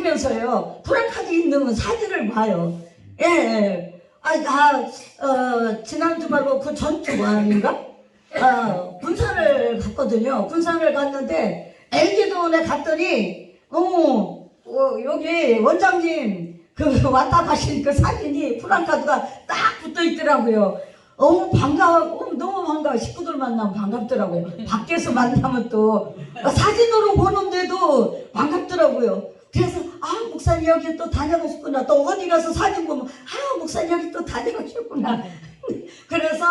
다니면서요 프라카드 있는 사진을 봐요. 예, 예. 지난주 말고 그 전주 아닌가? 군산을 갔거든요. 군산을 갔는데 엘기도원에 갔더니 여기 원장님 그 왔다 가신 그 사진이 프라카드가 딱 붙어 있더라고요. 반가워, 너무 반가워. 식구들 만나면 반갑더라고요. 밖에서 만나면 또 사진으로 보는데도 반갑더라고요. 그래서 목사님 여기 또 다녀가셨구나. 또 어디 가서 사진 보면 목사님 여기 또 다녀가셨구나. 그래서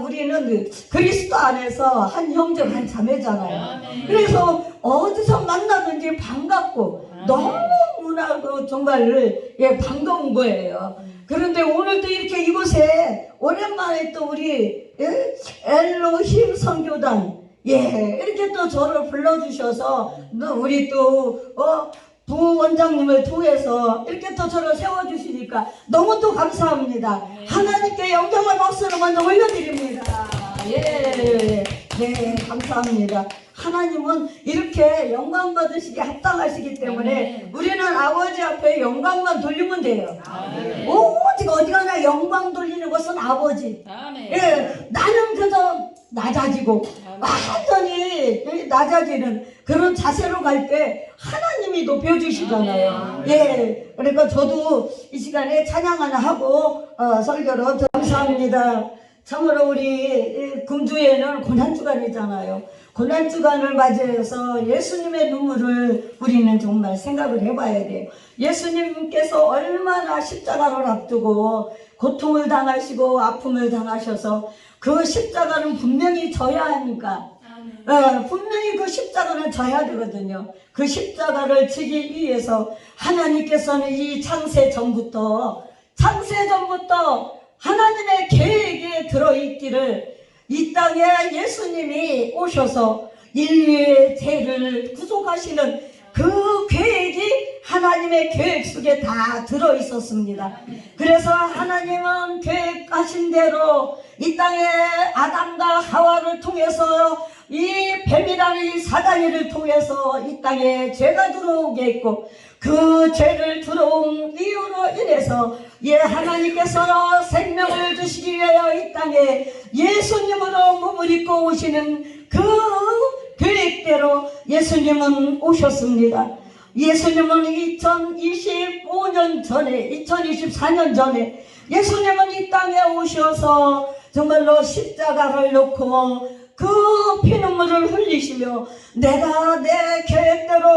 우리는 그리스도 안에서 한 형제 한 자매잖아요. 그래서 어디서 만나든지 반갑고 너무나 정말 반가운 거예요. 그런데 오늘도 이렇게 이곳에 오랜만에 또 우리 엘로힘 선교단 이렇게 또 저를 불러주셔서 우리 또 부원장님을 통해서 이렇게 또 저를 세워주시니까 너무 또 감사합니다. 하나님께 영광을 박수로 먼저 올려드립니다. 네, 감사합니다. 하나님은 이렇게 영광 받으시게 합당하시기 때문에 우리는 아버지 앞에 영광만 돌리면 돼요. 오직 어디 가나 영광 돌리는 것은 아버지. 나는 그저 낮아지고 완전히 낮아지는 그런 자세로 갈 때 하나님이 높여주시잖아요. 그러니까 저도 이 시간에 찬양 하나 하고 설교로 감사합니다. 참으로 우리 금주에는 고난주간이잖아요. 고난주간을 맞이해서 예수님의 눈물을 우리는 정말 생각을 해봐야 돼요. 예수님께서 얼마나 십자가를 앞두고 고통을 당하시고 아픔을 당하셔서 그 십자가는 분명히 져야 하니까 분명히 그 십자가는 져야 되거든요. 그 십자가를 지기 위해서 하나님께서는 이 창세전부터 하나님의 계획에 들어있기를 이 땅에 예수님이 오셔서 인류의 죄를 구속하시는 그 계획이 하나님의 계획 속에 다 들어있었습니다. 그래서 하나님은 계획하신 대로 이 땅에 아담과 하와를 통해서 이 뱀이라는 이 사단이를 통해서 이 땅에 죄가 들어오게 했고 그 죄를 들어온 이유로 인해서 하나님께서 생명을 주시기 위하여 이 땅에 예수님으로 몸을 입고 오시는 그 계획대로 예수님은 오셨습니다. 예수님은 2024년 전에 예수님은 이 땅에 오셔서 정말로 십자가를 놓고 그 피눈물을 흘리시며 내가 내 계획대로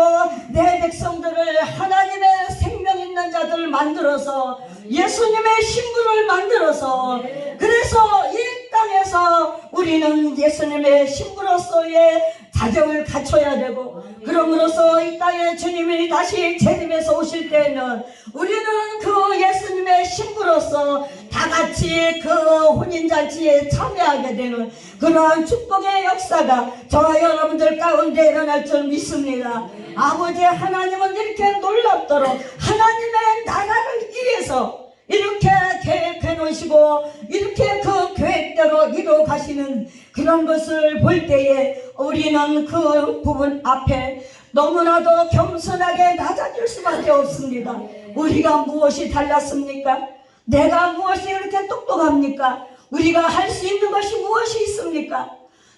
내 백성들을 하나님의 생명 있는 자들을 만들어서 예수님의 신부를 만들어서 그래서 이 땅에서 우리는 예수님의 신부로서의 자격을 갖춰야 되고 그럼으로써 이 땅에 주님이 다시 재림해서 오실 때에는 우리는 그 예수님의 신부로서 다같이 그 혼인잔치에 참여하게 되는 그러한 축복의 역사가 저와 여러분들 가운데 일어날 줄 믿습니다. 아버지 하나님은 이렇게 놀랍도록 하나님의 나라를 위해서 이렇게 계획해 놓으시고 이렇게 그 계획대로 이루어 가시는 그런 것을 볼 때에 우리는 그 부분 앞에 너무나도 겸손하게 낮아질 수밖에 없습니다. 우리가 무엇이 달랐습니까? 내가 무엇이 이렇게 똑똑합니까? 우리가 할 수 있는 것이 무엇이 있습니까?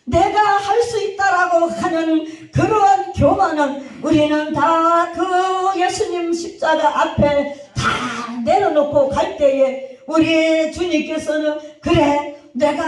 내가 할 수 있다라고 하는 그러한 교만은 우리는 다 그 예수님 십자가 앞에 다 내려놓고 갈 때에 우리 주님께서는 그래 내가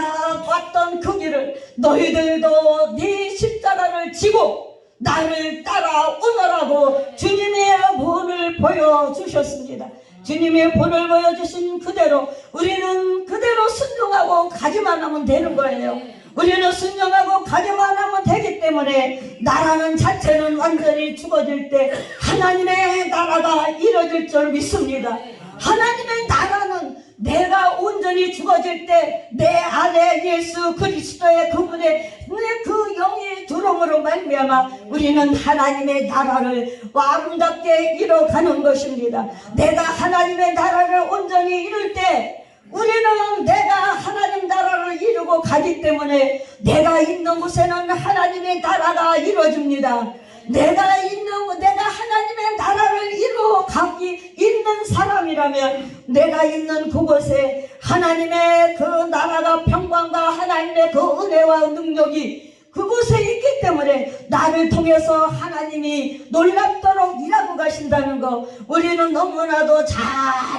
왔던 그 길을 너희들도 네 십자가를 지고 나를 따라오너라고 주님의 본을 보여주셨습니다. 주님의 본을 보여주신 그대로 우리는 그대로 순종하고 가기만 하면 되는 거예요. 우리는 순종하고 가기만 하면 되기 때문에 나라는 자체는 완전히 죽어질 때 하나님의 나라가 이루어질 줄 믿습니다. 하나님의 나라는 내가 온전히 죽어질 때 내 안에 예수 그리스도의 그분의 그 영이 들어옴으로 말미암아 우리는 하나님의 나라를 아름답게 이뤄가는 것입니다. 내가 하나님의 나라를 온전히 이룰 때 우리는 내가 하나님 나라를 이루고 가기 때문에 내가 있는 곳에는 하나님의 나라가 이루어집니다. 내가 하나님의 나라를 사람이라면 내가 있는 그곳에 하나님의 그 나라가 평강과 하나님의 그 은혜와 능력이 그곳에 있기 때문에 나를 통해서 하나님이 놀랍도록 일하고 가신다는 거 우리는 너무나도 잘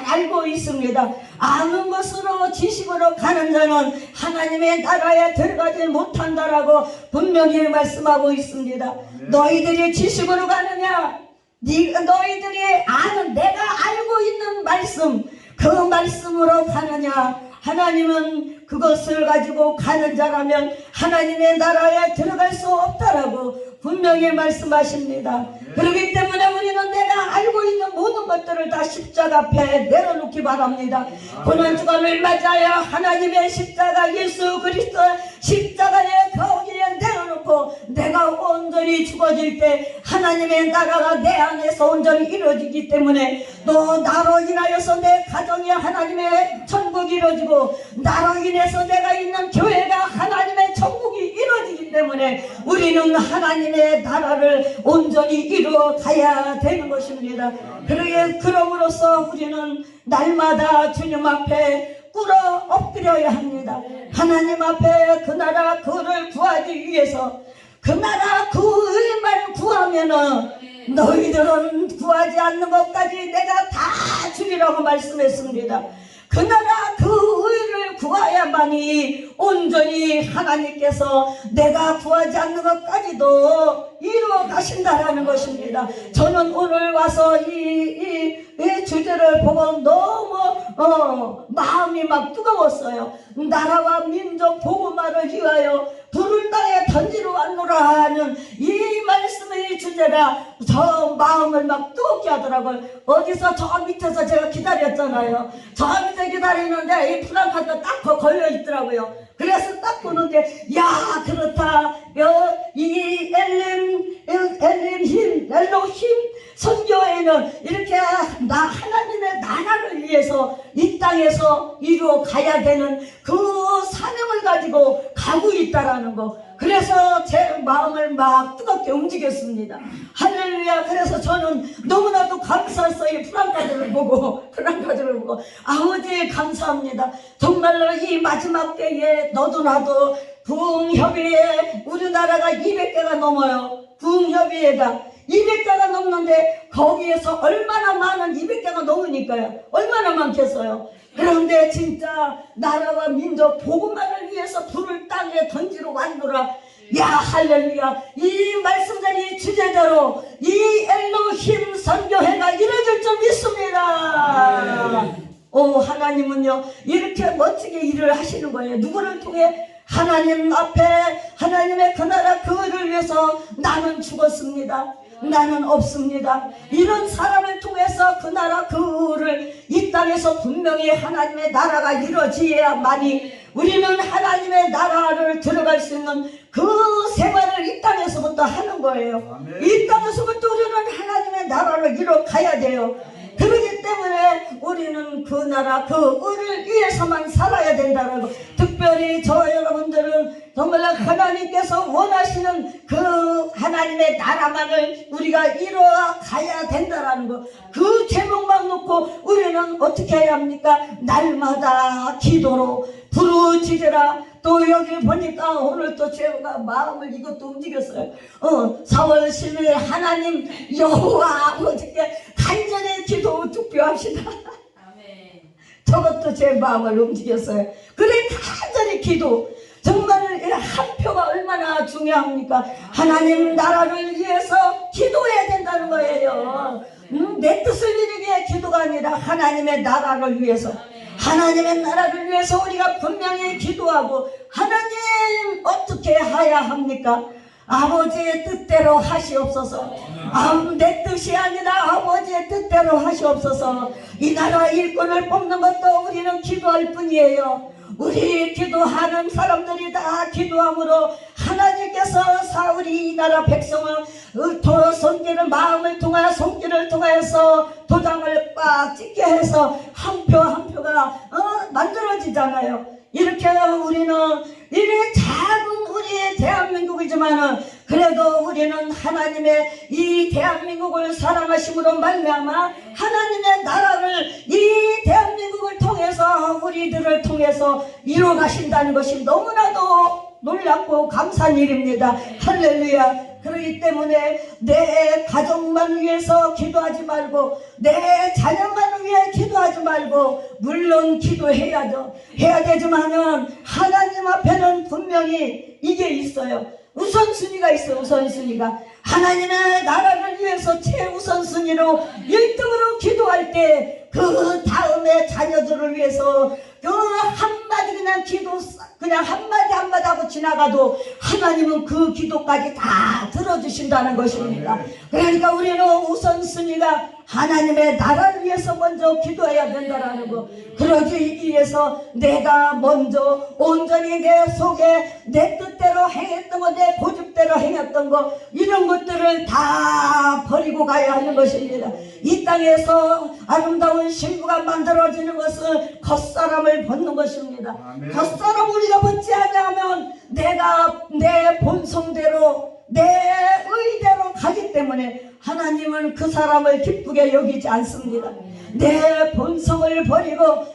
알고 있습니다. 아는 것으로 지식으로 가는 자는 하나님의 나라에 들어가지 못한다라고 분명히 말씀하고 있습니다. 너희들이 지식으로 가느냐? 너희들이 아는 내가 알고 있는 말씀 그 말씀으로 가느냐? 하나님은 그것을 가지고 가는 자라면 하나님의 나라에 들어갈 수 없다라고 분명히 말씀하십니다. 그렇기 때문에 우리는 내가 알고 있는 모든 것들을 다 십자가 앞에 내려놓기 바랍니다. 고난주간을 맞아야 하나님의 십자가 예수 그리스도 십자가에 거기에 내려놓고 내가 온전히 죽어질 때 하나님의 나라가 내 안에서 온전히 이루어지기 때문에 또 나로 인하여서 내 가정이 하나님의 천국이 이루어지고 나로 인해서 내가 있는 교회가 하나님의 천국이 이루어지기 때문에 우리는 하나님의 나라를 온전히 이루어 가야 되는 것입니다. 그럼으로써 우리는 날마다 주님 앞에 꿇어 엎드려야 합니다. 하나님 앞에 그 나라 그를 구하기 위해서 그 나라 그 의만 구하면은 너희들은 구하지 않는 것까지 내가 다 주리라고 말씀했습니다. 그 나라 그 의를 구하야만이 온전히 하나님께서 내가 구하지 않는 것까지도 이루어 가신다라는 것입니다. 저는 오늘 와서 이 주제를 보고 너무 마음이 막 뜨거웠어요. 나라와 민족 복음화를 위하여 불을 땅에 던지러 왔노라 하는 이 말씀의 주제가 저 마음을 막 뜨겁게 하더라고요. 어디서 저 밑에서 제가 기다렸잖아요. 저 밑에 기다리는데 이 프랑카드가 딱 걸려 있더라고요. 그래서 딱 보는데 야 그렇다. 이 엘로힘 선교회는 이렇게 하나님의 나라를 위해서 이 땅에서 이루어 가야 되는 그 사명을 가지고 가고 있다라는 거. 그래서 제 마음을 막 뜨겁게 움직였습니다. 할렐루야. 그래서 저는 너무나도 감사했어요. 이 프랑카드를 보고 아버지 감사합니다. 정말로 이 마지막 때에 너도 나도 부흥협의회 우리나라가 200개가 넘어요. 부흥협의회가 200개가 넘는데 거기에서 얼마나 많은 200개가 넘으니까요. 얼마나 많겠어요. 그런데 진짜 나라와 민족 복음화를 위해서 불을 땅에 던지러 왔노라. 야 할렐루야. 이 말씀자리 주제대로 이 엘로힘 선교회가 이루어질 줄 믿습니다. 오 하나님은요 이렇게 멋지게 일을 하시는 거예요. 누구를 통해? 하나님 앞에 하나님의 그 나라 그를 위해서 나는 죽었습니다. 나는 없습니다. 이런 사람을 통해서 그 나라 그를 이 땅에서 분명히 하나님의 나라가 이루어져야만이 우리는 하나님의 나라를 들어갈 수 있는 그 생활을 이 땅에서부터 하는 거예요. 이 땅에서부터 우리는 하나님의 나라를 이루어 가야 돼요. 그렇기 때문에 우리는 그 나라 그 의를 위해서만 살아야 된다는 거. 특별히 저 여러분들은 정말 하나님께서 원하시는 그 하나님의 나라만을 우리가 이루어 가야 된다는 거. 그 제목만 놓고 우리는 어떻게 해야 합니까? 날마다 기도로 부르짖으라. 또 여기 보니까 오늘 또 제가 마음을 이것도 움직였어요. 4월 10일 하나님 여호와 아버지께 간절히 기도 투표합시다. 아멘. 저것도 제 마음을 움직였어요. 그래 간절히 기도. 정말 한 표가 얼마나 중요합니까? 하나님 나라를 위해서 기도해야 된다는 거예요. 내 뜻을 이루기 위해 기도가 아니라 하나님의 나라를 위해서. 하나님의 나라를 위해서 우리가 분명히 기도하고 하나님 어떻게 해야 합니까? 아버지의 뜻대로 하시옵소서. 내 뜻이 아니라 아버지의 뜻대로 하시옵소서. 이 나라 일꾼을 뽑는 것도 우리는 기도할 뿐이에요. 우리 기도하는 사람들이 다 기도함으로 하나님께서 우리 이 나라 백성을 손길을 마음을 통하여 손길을 통하여서 도장을 꽉 찍게 해서 한 표 한 표가 만들어지잖아요. 이렇게 우리는 이렇게 작은 우리의 대한민국이지만은 그래도 우리는 하나님의 이 대한민국을 사랑하심으로 말미암아 하나님의 나라를 이 대한민국을 통해서 우리들을 통해서 이루어 가신다는 것이 너무나도 놀랍고 감사한 일입니다. 할렐루야. 그렇기 때문에 내 가족만 위해서 기도하지 말고 내 자녀만 위해 기도하지 말고 물론 기도해야죠. 해야 되지만은 하나님 앞에는 분명히 이게 있어요. 우선순위가 있어요. 우선순위가 하나님의 나라를 위해서 최우선순위로 1등으로 기도할 때 그 다음에 자녀들을 위해서 그 한마디 그냥 기도 그냥 한마디 하고 지나가도 하나님은 그 기도까지 다 들어주신다는 것입니다. 그러니까 우리는 우선순위가 하나님의 나라를 위해서 먼저 기도해야 된다는 거. 그러기 위해서 내가 먼저 온전히 내 속에 내 뜻대로 행했던 거, 내 고집대로 행했던 거, 이런 것들을 다 버리고 가야 하는 것입니다. 이 땅에서 아름다운 신부가 만들어지는 것은 겉사람을 벗는 것입니다. 겉사람 우리가 벗지 않으면 내가 내 본성대로 내 의대로 가기 때문에 하나님은 그 사람을 기쁘게 여기지 않습니다. 내 본성을 버리고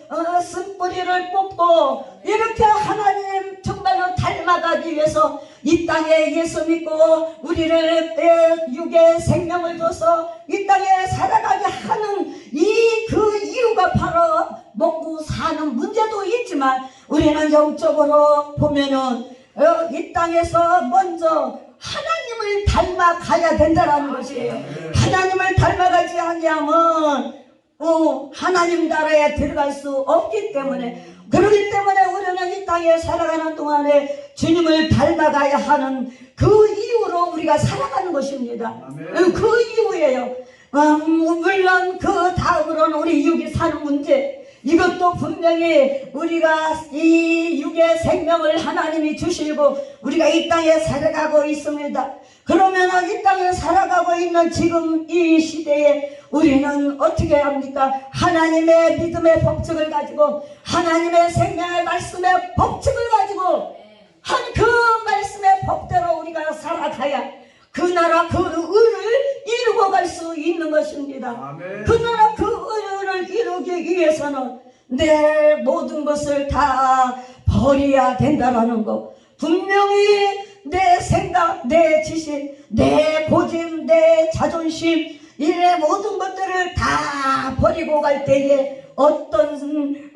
쓴뿌리를 뽑고 이렇게 하나님 정말로 닮아가기 위해서 이 땅에 예수 믿고 우리를 육의 생명을 줘서 이 땅에 살아가게 하는 그 이유가 바로 먹고 사는 문제도 있지만 우리는 영적으로 보면은 이 땅에서 먼저 하나님을 닮아가야 된다는 것이에요. 하나님을 닮아가지 않으면 하나님 나라에 들어갈 수 없기 때문에, 그렇기 때문에 우리는 이 땅에 살아가는 동안에 주님을 닮아가야 하는 그 이유로 우리가 살아가는 것입니다. 그 이유예요. 물론 그 다음으로는 우리 육이 사는 문제, 이것도 분명히 우리가 이 육의 생명을 하나님이 주시고 우리가 이 땅에 살아가고 있습니다. 그러면 이 땅에 살아가고 있는 지금 이 시대에 우리는 어떻게 합니까? 하나님의 믿음의 법칙을 가지고 하나님의 생명의 말씀의 법칙을 가지고 그 말씀의 법대로 우리가 살아가야 그 나라 그 의를 이루고 갈 수 있는 것입니다. 아멘. 그 나라 그 의를 이루기 위해서는 내 모든 것을 다 버려야 된다라는 거. 분명히 내 생각, 내 지식, 내 고집, 내 자존심, 이런 모든 것들을 다 버리고 갈 때에 어떤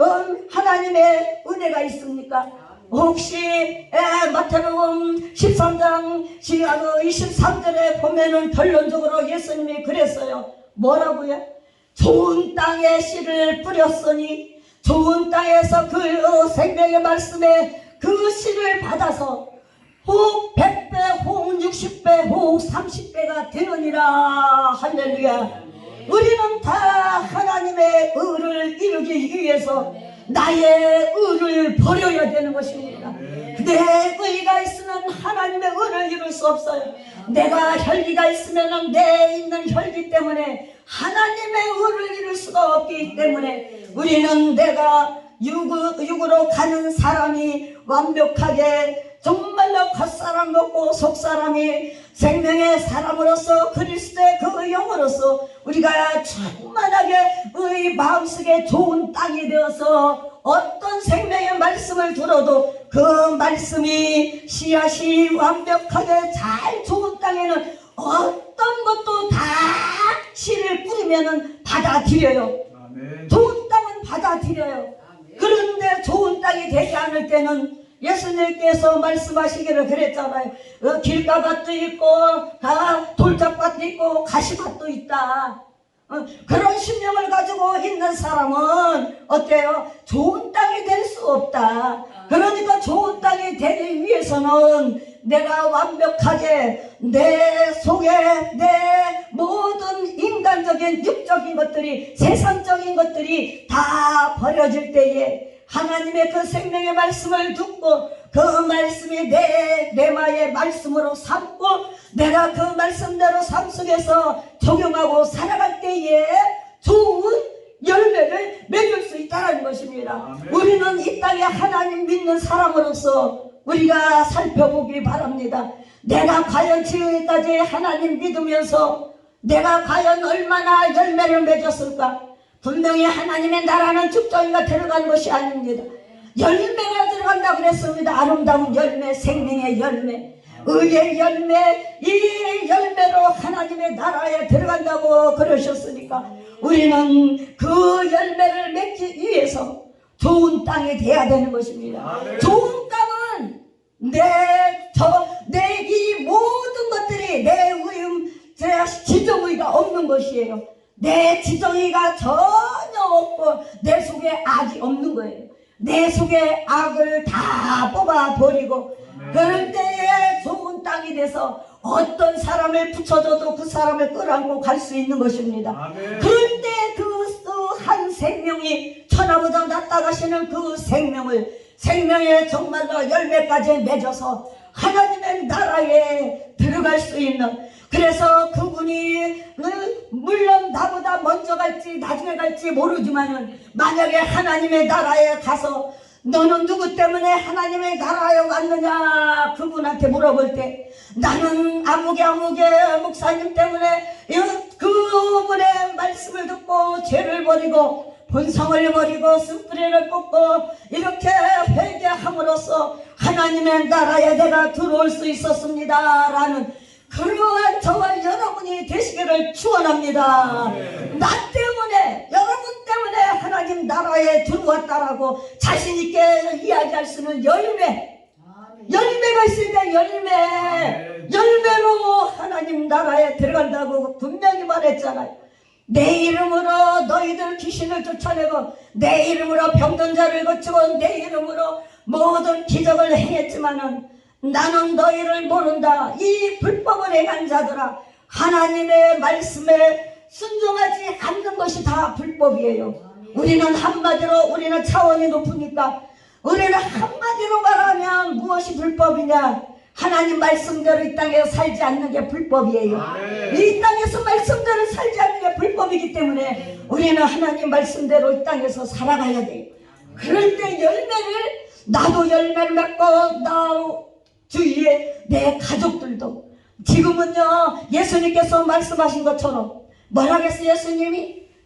하나님의 은혜가 있습니까? 혹시 마태복음 13장 23절에 보면은 결론적으로 예수님이 그랬어요. 뭐라고요? 좋은 땅에 씨를 뿌렸으니 좋은 땅에서 그 생명의 말씀에 그 씨를 받아서 혹 100배, 혹 60배, 혹 30배가 되느니라. 할렐루야. 우리는 다 하나님의 의를 이루기 위해서 나의 의를 버려야 되는 것입니다. 내 의가 있으면 하나님의 의를 이룰 수 없어요. 내가 혈기가 있으면 내 있는 혈기 때문에 하나님의 의를 이룰 수가 없기 때문에 우리는 내가 육으로 가는 사람이 완벽하게 정말로 겉사람 먹고 속사람이 생명의 사람으로서 그리스도의 그 영으로서 우리가 충만하게 우리 마음속에 좋은 땅이 되어서 어떤 생명의 말씀을 들어도 그 말씀이 씨앗이 완벽하게 잘 좋은 땅에는 어떤 것도 다 씨를 뿌리면은 받아들여요. 아멘. 좋은 땅은 받아들여요. 아멘. 그런데 좋은 땅이 되지 않을 때는 예수님께서 말씀하시기를 그랬잖아요. 길가밭도 있고 돌짝밭도 있고 가시밭도 있다. 그런 심령을 가지고 있는 사람은 어때요? 좋은 땅이 될 수 없다. 그러니까 좋은 땅이 되기 위해서는 내가 완벽하게 내 속에 내 모든 인간적인 육적인 것들이 세상적인 것들이 다 버려질 때에 하나님의 그 생명의 말씀을 듣고 그 말씀이 내 내마의 말씀으로 삼고 내가 그 말씀대로 삶 속에서 적용하고 살아갈 때에 좋은 열매를 맺을 수 있다는 것입니다. 아멘. 우리는 이 땅에 하나님 믿는 사람으로서 우리가 살펴보기 바랍니다. 내가 과연 지금까지 하나님 믿으면서 내가 과연 얼마나 열매를 맺었을까? 분명히 하나님의 나라는 죽정이가 들어간 것이 아닙니다. 열매가 들어간다고 그랬습니다. 아름다운 열매, 생명의 열매, 의의 열매, 이 열매로 하나님의 나라에 들어간다고 그러셨으니까 우리는 그 열매를 맺기 위해서 좋은 땅이 돼야 되는 것입니다. 좋은 땅은 내 이 모든 것들이 내 지정의가 없는 것이에요. 내 지정의가 전혀 없고 내 속에 악이 없는 거예요. 내 속에 악을 다 뽑아버리고 그럴 때에 좋은 땅이 돼서 어떤 사람을 붙여줘도 그 사람을 끌어안고 갈 수 있는 것입니다. 그럴 때 그 한 생명이 천하보다 낫다 가시는 그 생명의 정말로 열매까지 맺어서 하나님의 나라에 들어갈 수 있는, 그래서 그분이 물론 나보다 먼저 갈지 나중에 갈지 모르지만은 만약에 하나님의 나라에 가서 너는 누구 때문에 하나님의 나라에 왔느냐 그분한테 물어볼 때 나는 아무개 목사님 때문에 그분의 말씀을 듣고 죄를 버리고 본성을 버리고 쓴뿌리를 뽑고 이렇게 회개함으로써 하나님의 나라에 내가 들어올 수 있었습니다 라는 그러한 저와 여러분이 되시기를 축원합니다. 나 때문에 여러분 때문에 하나님 나라에 들어왔다라고 자신있게 이야기할 수 있는 열매가 있을 때 열매로 하나님 나라에 들어간다고 분명히 말했잖아요. 내 이름으로 너희들 귀신을 쫓아내고 내 이름으로 병든 자를 고치고 내 이름으로 모든 기적을 행했지만은 나는 너희를 모른다. 이 불법을 행한 자들아, 하나님의 말씀에 순종하지 않는 것이 다 불법이에요. 우리는 한마디로 우리는 차원이 높으니까 우리는 한마디로 말하면 무엇이 불법이냐? 하나님 말씀대로 이 땅에서 살지 않는 게 불법이에요. 이 땅에서 말씀대로 살지 않는 게 불법이기 때문에 우리는 하나님 말씀대로 이 땅에서 살아가야 돼요. 그럴 때 열매를 나도 열매를 맺고 나 주위에 내 가족들도 지금은요 예수님께서 말씀하신 것처럼 뭐라겠어요?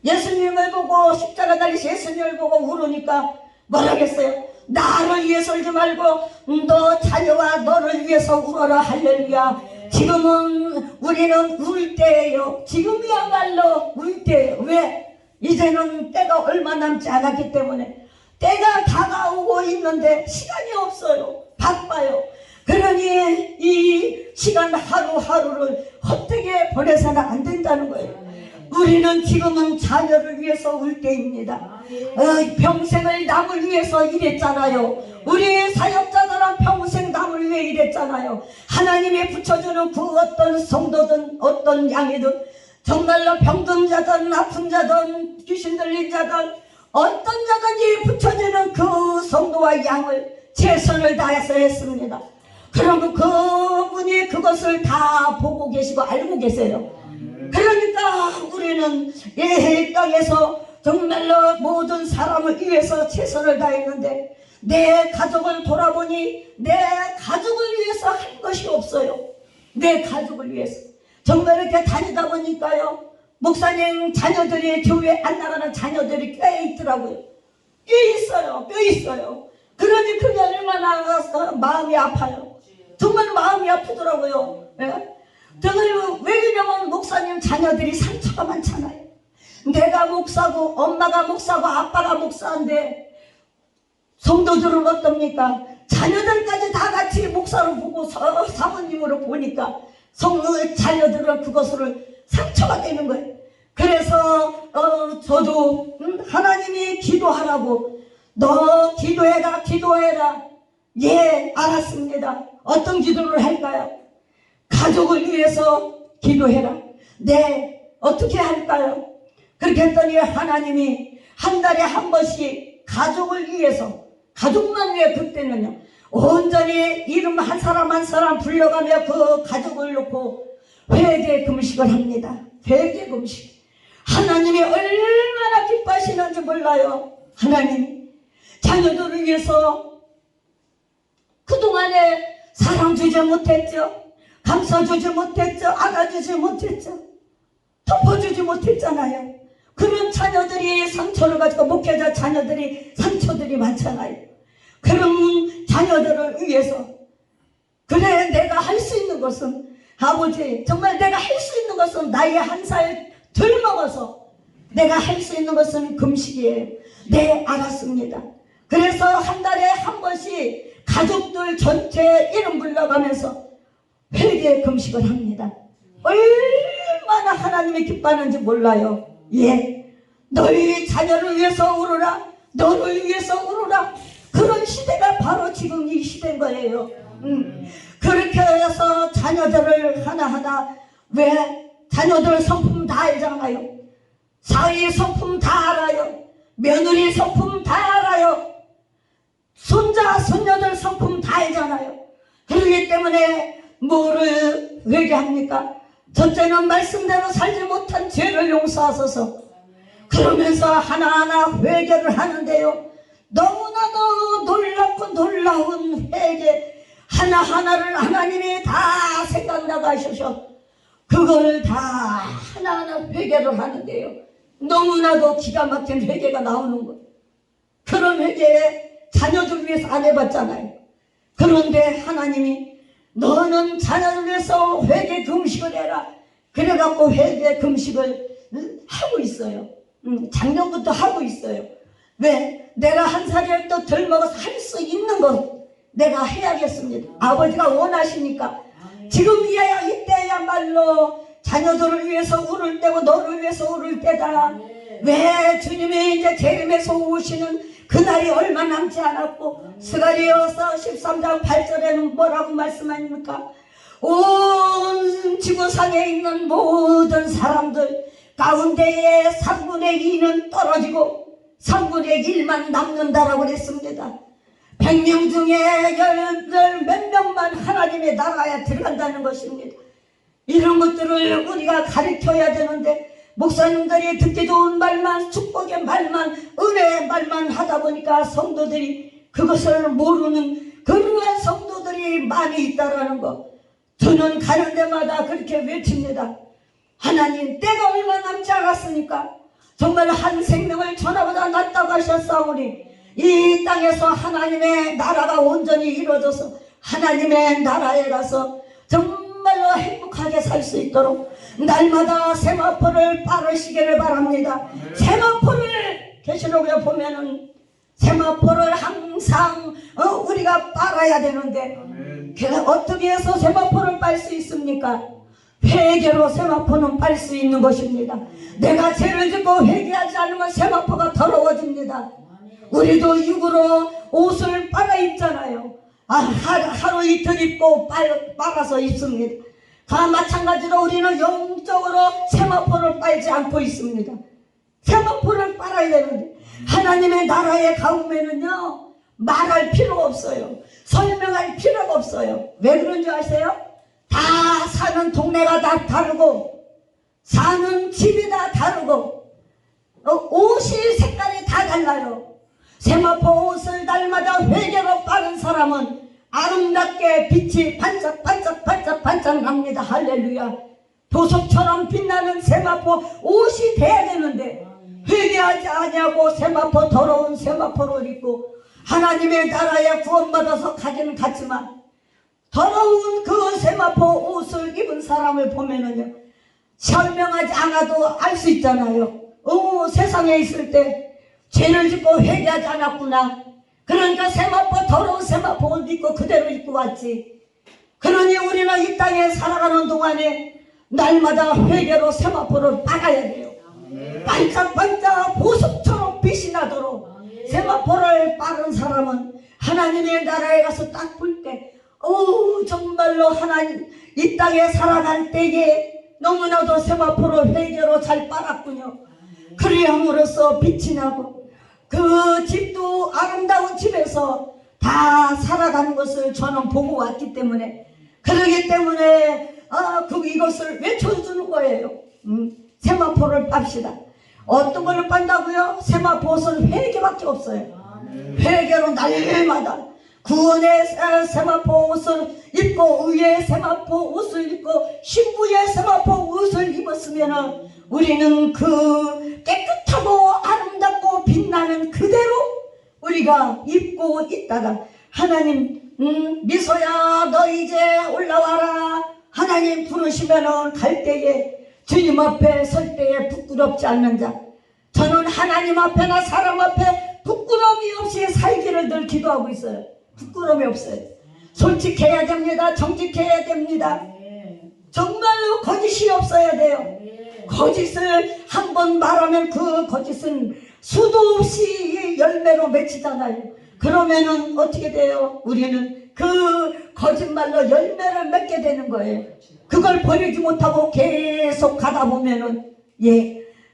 예수님을 보고 십자가 달리신 예수님을 보고 울으니까 뭐라겠어요? 나를 위해서 울지 말고 너 자녀와 너를 위해서 울어라. 할렐루야. 지금은 우리는 울 때예요. 지금이야말로 울 때예요. 왜? 이제는 때가 얼마 남지 않았기 때문에 때가 다가오고 있는데 시간이 없어요. 바빠요. 그러니 이 시간 하루하루를 헛되게 보내서는 안 된다는 거예요. 우리는 지금은 자녀를 위해서 울 때입니다. 평생을 남을 위해서 일했잖아요. 우리 사역자들은 평생 남을 위해 일했잖아요. 하나님이 붙여주는 그 어떤 성도든 어떤 양이든 정말로 병든 자든 아픈 자든 귀신 들린 자든 어떤 자든지 붙여주는 그 성도와 양을 최선을 다해서 했습니다. 그러면 그분이 그것을 다 보고 계시고 알고 계세요. 그러니까 우리는 이 땅에서 정말로 모든 사람을 위해서 최선을 다했는데 내 가족을 돌아보니 내 가족을 위해서 한 것이 없어요. 내 가족을 위해서. 정말 이렇게 다니다 보니까요 목사님 자녀들이 교회 안 나가는 자녀들이 꽤 있더라고요. 꽤 있어요. 그러니 그게 얼마나 마음이 아파요. 정말 마음이 아프더라고요. 네? 정말 왜냐면 목사님 자녀들이 상처가 많잖아요. 내가 목사고 엄마가 목사고 아빠가 목사인데 성도들은 어떻습니까? 자녀들까지 다 같이 목사로 보고 사모님으로 보니까 자녀들은 그것을 상처가 되는 거예요. 그래서 저도 하나님이 기도하라고 너 기도해라. 예, 알았습니다. 어떤 기도를 할까요? 가족을 위해서 기도해라. 네, 어떻게 할까요? 그렇게 했더니 하나님이 한 달에 한 번씩 가족을 위해서, 가족만 위해 그때는요 온전히 이름 한 사람 불러가며 그 가족을 놓고 회개 금식을 합니다. 회개 금식. 하나님이 얼마나 기뻐하시는지 몰라요. 하나님 자녀들을 위해서 그동안 그동안에 사랑 주지 못했죠. 감싸주지 못했죠. 안아주지 못했죠. 덮어주지 못했잖아요. 그런 자녀들이 상처를 가지고, 목회자 자녀들이 상처들이 많잖아요. 그런 자녀들을 위해서, 그래, 내가 할 수 있는 것은, 아버지, 정말 내가 할 수 있는 것은 나이 1살 덜 먹어서 내가 할 수 있는 것은 금식이에요. 네, 알았습니다. 그래서 한 달에 한 번씩 가족들 전체 이름 불러가면서 회개 금식을 합니다. 얼마나 하나님이 기뻐하는지 몰라요. 예, 너희 자녀를 위해서 울어라, 너를 위해서 울어라. 그런 시대가 바로 지금 이 시대인 거예요. 그렇게 해서 자녀들을 하나하나, 왜 자녀들 성품 다 알잖아요. 사위 성품 다 알아요. 며느리 성품 다 알아요. 손자 손녀들 성품 다 알잖아요. 그렇기 때문에 뭐를 회개합니까? 첫째는 말씀대로 살지 못한 죄를 용서하소서. 그러면서 하나하나 회개를 하는데요, 너무나도 놀랍고 놀라운 회개 하나하나를 하나님이 다 생각나게 하셔서 그걸 다 하나하나 회개를 하는데요, 너무나도 기가 막힌 회개가 나오는 거예요. 그런 회개에 자녀들 위해서 안 해봤잖아요. 그런데 하나님이 너는 자녀를 위해서 회개 금식을 해라. 그래갖고 회개 금식을 하고 있어요. 작년부터 하고 있어요. 왜? 내가 1살이라도 또 덜 먹어서 할 수 있는 것 내가 해야겠습니다. 아버지가 원하시니까. 지금 이때야말로 자녀들을 위해서 울을 때고 너를 위해서 울을 때다. 왜? 주님이 이제 재림에서 오시는 그날이 얼마 남지 않았고, 스가랴서 13장 8절에는 뭐라고 말씀합니까? 온 지구상에 있는 모든 사람들 가운데에 3분의 2는 떨어지고 3분의 1만 남는다라고 그랬습니다. 100명 중에 몇 명만 하나님의 나라에 들어간다는 것입니다. 이런 것들을 우리가 가르쳐야 되는데, 목사님들이 듣기 좋은 말만, 축복의 말만, 은혜의 말만 하다 보니까 성도들이 그것을 모르는 그러한 성도들이 많이 있다라는 것, 저는 가는 데마다 그렇게 외칩니다. 하나님, 때가 얼마 남지 않았으니까 정말 한 생명을 전하보다 낫다고 하셨사오니 이 땅에서 하나님의 나라가 온전히 이루어져서 하나님의 나라에 가서 정말로 행복하게 살 수 있도록 날마다 세마포를 빠르시기를 바랍니다. 세마포를 계시록에 보면은 세마포를 항상 우리가 빨아야 되는데, 어떻게 해서 세마포를 빨 수 있습니까? 회개로 세마포는 빨 수 있는 것입니다. 내가 죄를 짓고 회개하지 않으면 세마포가 더러워집니다. 우리도 육으로 옷을 빨아 입잖아요. 하루 이틀 입고 빨아서 입습니다. 다 마찬가지로 우리는 영적으로 세마포를 빨지 않고 있습니다. 세마포를 빨아야 되는데, 하나님의 나라에 가보면은요, 말할 필요가 없어요. 설명할 필요가 없어요. 왜 그런 줄 아세요? 다 사는 동네가 다 다르고, 사는 집이 다 다르고, 옷이 색깔이 다 달라요. 세마포 옷을 날마다 회개로 빠른 사람은 아름답게 빛이 반짝반짝 납니다. 할렐루야. 보석처럼 빛나는 세마포 옷이 돼야 되는데, 회개하지 아니하고 세마포, 더러운 세마포를 입고 하나님의 나라에 구원받아서 가기는 갔지만, 더러운 그 세마포 옷을 입은 사람을 보면은요, 설명하지 않아도 알 수 있잖아요. 세상에 있을 때 죄를 짓고 회개하지 않았구나. 그러니까 세마포, 더러운 세마포 옷 입고 그대로 입고 왔지. 그러니 우리는 이 땅에 살아가는 동안에 날마다 회개로 세마포를 빨아야 돼요. 반짝반짝 보석처럼 빛이 나도록 세마포를 빠른 사람은 하나님의 나라에 가서 딱 볼 때, 정말로 하나님 이 땅에 살아갈 때에 너무나도 세마포를 회개로 잘 빨았군요. 그리함으로써 빛이 나고, 그 집도 아름다운 집에서 다 살아가는 것을 저는 보고 왔기 때문에, 그러기 때문에 이것을 외쳐주는 거예요. 세마포를 빱시다. 어떤 걸로 빤다고요? 세마포 옷은 회개밖에 없어요. 회개로 날마다 구원의 세마포 옷을 입고 의의 세마포 옷을 입고 신부의 세마포 옷을 입었으면 우리는 그 깨끗하고 아름답고 빛나는 그대로 우리가 입고 있다가 하나님 미소야 너 이제 올라와라 하나님 부르시면 갈 때에 주님 앞에 설 때에 부끄럽지 않는 자 저는 하나님 앞에나 사람 앞에 부끄러움이 없이 살기를 늘 기도하고 있어요. 부끄러움이 없어요. 솔직해야 됩니다. 정직해야 됩니다. 정말로 거짓이 없어야 돼요. 거짓을 한번 말하면 그 거짓은 수도 없이 열매로 맺히잖아요. 그러면은 어떻게 돼요? 우리는 그 거짓말로 열매를 맺게 되는 거예요. 그걸 버리지 못하고 계속 가다 보면은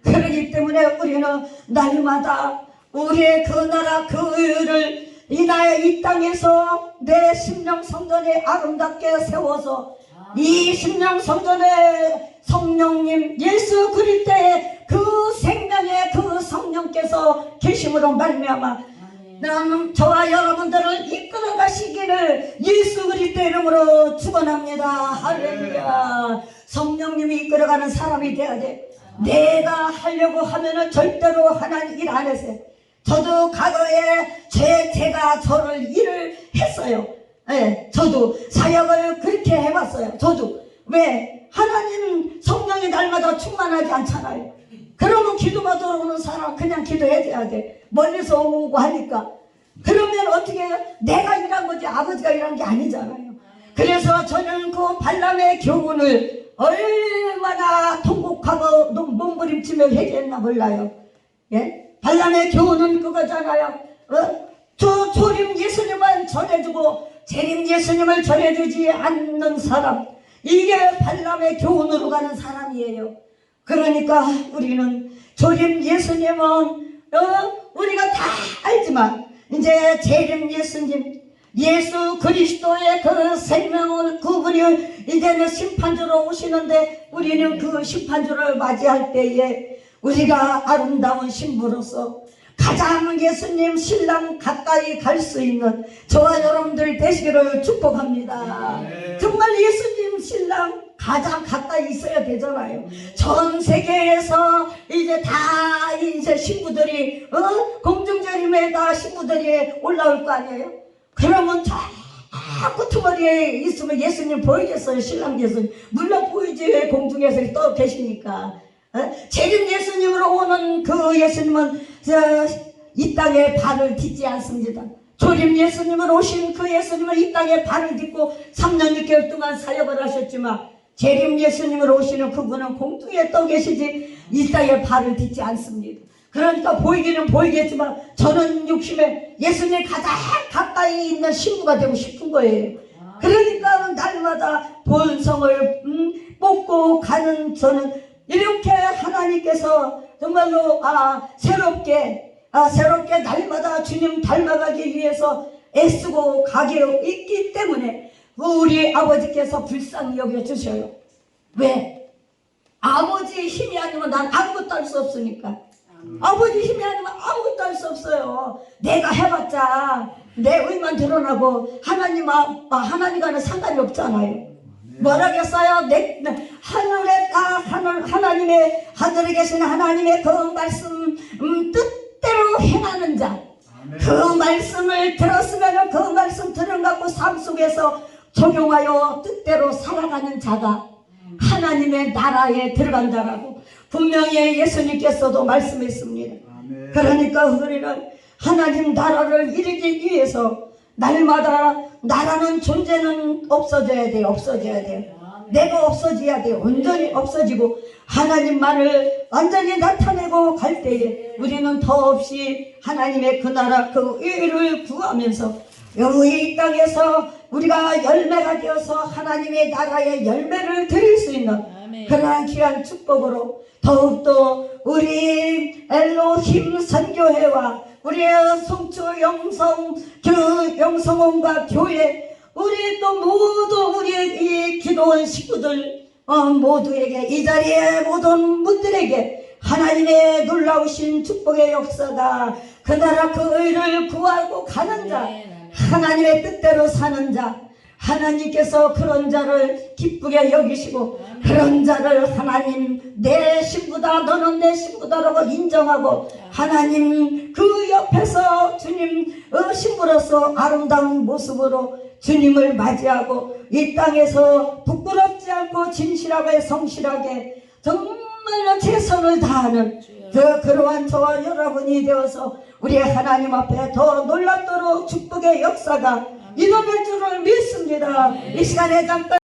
그러기 때문에 우리는 날마다 우리의 그 나라 그 의를 이 땅에서 내 심령 성전에 아름답게 세워서 이 심령 성전에 성령님 예수 그리스도의 그 생명의 그 성령께서 계심으로 말미암아 나는 저와 여러분들을 이끌어 가시기를 예수 그리스도의 이름으로 축원합니다. 할렐루야. 성령님이 이끌어가는 사람이 돼야 돼. 내가 하려고 하면은 절대로 하나님 일 안 했어요. 저도 과거에 제가 저를 일을 했어요. 저도 사역을 그렇게 해봤어요. 저도. 왜? 하나님 성령이 날마다 충만하지 않잖아요. 그러면 기도가 들어오는 사람 그냥 기도해줘야 돼. 멀리서 오고 하니까. 그러면 어떻게 해요? 내가 일한 거지 아버지가 일한 게 아니잖아요. 그래서 저는 그 발람의 교훈을 얼마나 통곡하고 몸부림치며 회개했나 몰라요. 발람의 교훈은 그거잖아요. 조림 예수님만 전해주고 재림 예수님을 전해주지 않는 사람, 이게 발람의 교훈으로 가는 사람이에요. 그러니까 우리는 조림 예수님은 우리가 다 알지만 이제 재림 예수님 예수 그리스도의 그 생명을 그분이 이제는 심판주로 오시는데 우리는 그 심판주를 맞이할 때에 우리가 아름다운 신부로서 가장 예수님 신랑 가까이 갈 수 있는 저와 여러분들 되시기를 축복합니다. 정말 예수님 신랑 가장 가까이 있어야 되잖아요. 전 세계에서 이제 다 이제 신부들이 공중재림에 다 신부들이 올라올 거 아니에요. 그러면 저 끄트머리에 있으면 예수님 보이겠어요? 신랑 예수님 물론 보이지. 공중에서 떠 계시니까. 재림 예수님으로 오는 그 예수님은 이 땅에 발을 딛지 않습니다. 조림 예수님으로 오신 그 예수님은 이 땅에 발을 딛고 3년 6개월 동안 사역을 하셨지만 재림 예수님으로 오시는 그분은 공중에 떠 계시지 이 땅에 발을 딛지 않습니다. 그러니까 보이기는 보이겠지만 저는 욕심에 예수님 가장 가까이 있는 신부가 되고 싶은 거예요. 그러니까 날마다 본성을 뽑고 가는 저는 이렇게 하나님께서 정말로 새롭게 날마다 주님 닮아가기 위해서 애쓰고 가게 있기 때문에 우리 아버지께서 불쌍히 여겨주셔요. 왜? 아버지 힘이 아니면 난 아무것도 할 수 없으니까. 아버지 힘이 아니면 아무것도 할 수 없어요. 내가 해봤자 내 의만 드러나고 하나님과는 상관이 없잖아요. 뭐라겠어요? 하늘에 계신 하나님의 그 말씀 뜻대로 행하는 자, 그 말씀을 들었으면 그 말씀 들어가고 삶 속에서 적용하여 뜻대로 살아가는 자가 하나님의 나라에 들어간다라고 분명히 예수님께서도 말씀했습니다. 그러니까 우리는 하나님 나라를 이루기 위해서 날마다 나라는 존재는 없어져야 돼요. 없어져야 돼요. 내가 없어져야 돼요. 온전히 없어지고 하나님만을 완전히 나타내고 갈 때에 우리는 더없이 하나님의 그 나라 그 의를 구하면서 여기 이 땅에서 우리가 열매가 되어서 하나님의 나라의 열매를 드릴 수 있는 그러한 귀한 축복으로 더욱더 우리 엘로힘 선교회와 우리의 송추 영성원과 교회 우리 또 모두 우리 이 기도원 식구들 모두에게 이 자리에 모든 분들에게 하나님의 놀라우신 축복의 역사가 그 나라 그 의를 구하고 가는 자 하나님의 뜻대로 사는 자, 하나님께서 그런 자를 기쁘게 여기시고 그런 자를 하나님 내 신부다 너는 내 신부다라고 인정하고 하나님 그 옆에서 주님 신부로서 아름다운 모습으로 주님을 맞이하고 이 땅에서 부끄럽지 않고 진실하게 성실하게 정말로 최선을 다하는 그러한 저와 여러분이 되어서 우리 하나님 앞에 더 놀랍도록 축복의 역사가 일어날 줄을 믿습니다. 이 시간에 잠깐